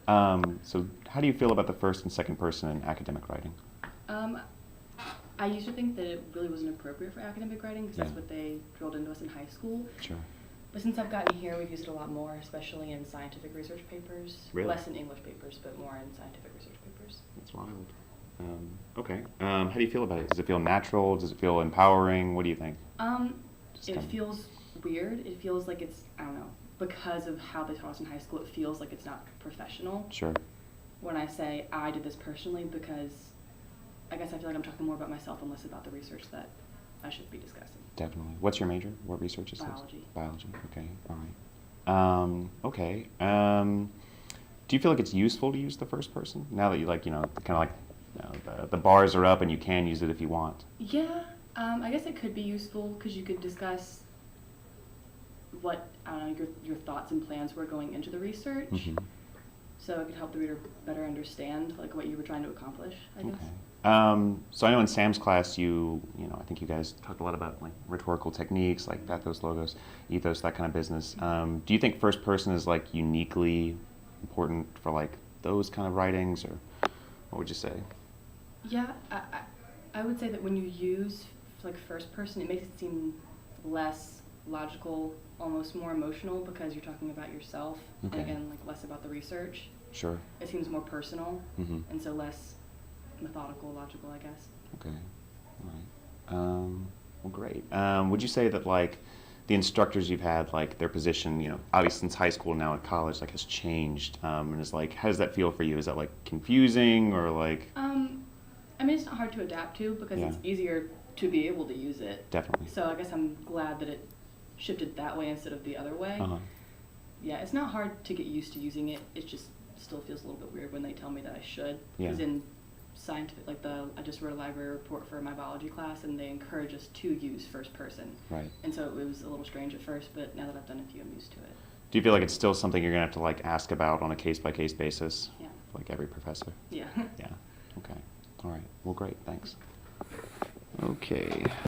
So how do you feel about the first and second person in academic writing? Um, I used to think that it really wasn't appropriate for academic writing because that's Yeah. what they drilled into us in high school. Sure. But since I've gotten here, we've used it a lot more, especially in scientific research papers. Really? Less in English papers, but more in scientific research papers. That's wild. Okay. How do you feel about it? Does it feel natural? Does it feel empowering? What do you think? Just It kind of- feels weird. It feels like it's, I don't know, because of how they taught us in high school, it feels like it's not professional. Sure. When I say I did this personally, because I guess I feel like I'm talking more about myself and less about the research that I should be discussing. Definitely. What's your major? What research is this? Biology. Biology. Okay. All right. Okay. Do you feel like it's useful to use the first person now that you kind of like, the bars are up and you can use it if you want? Yeah, I guess it could be useful because you could discuss what, I don't know, your thoughts and plans were going into the research. Mhm. So it could help the reader better understand like what you were trying to accomplish, I guess. Okay. So I know in Sam's class, I think you guys talked a lot about like rhetorical techniques, like pathos, logos, ethos, that kind of business. Do you think first person is like uniquely important for like those kind of writings, or what would you say? Yeah, I would say that when you use like first person, it makes it seem less logical, almost more emotional because you're talking about yourself. Okay. And again, like less about the research. Sure. It seems more personal, Mm-hmm. and so less methodical, logical, I guess. Okay. All right. Well, great. Would you say that like the instructors you've had, like their position, obviously since high school now at college, like has changed, and is like, how does that feel for you? Is that like confusing or like? I mean, it's not hard to adapt to because Yeah. it's easier to be able to use it. Definitely. So I guess I'm glad that it shifted that way instead of the other way. Uh-huh. Yeah, it's not hard to get used to using it. It just still feels a little bit weird when they tell me that I should. Yeah. Because in scientific, I just wrote a library report for my biology class, and they encourage us to use first person. Right. And so it was a little strange at first, but now that I've done a few, I'm used to it. Do you feel like it's still something you're gonna have to like ask about on a case by case basis? Yeah. Like every professor? Yeah. Yeah. Okay. All right. Well, great. Thanks. Okay.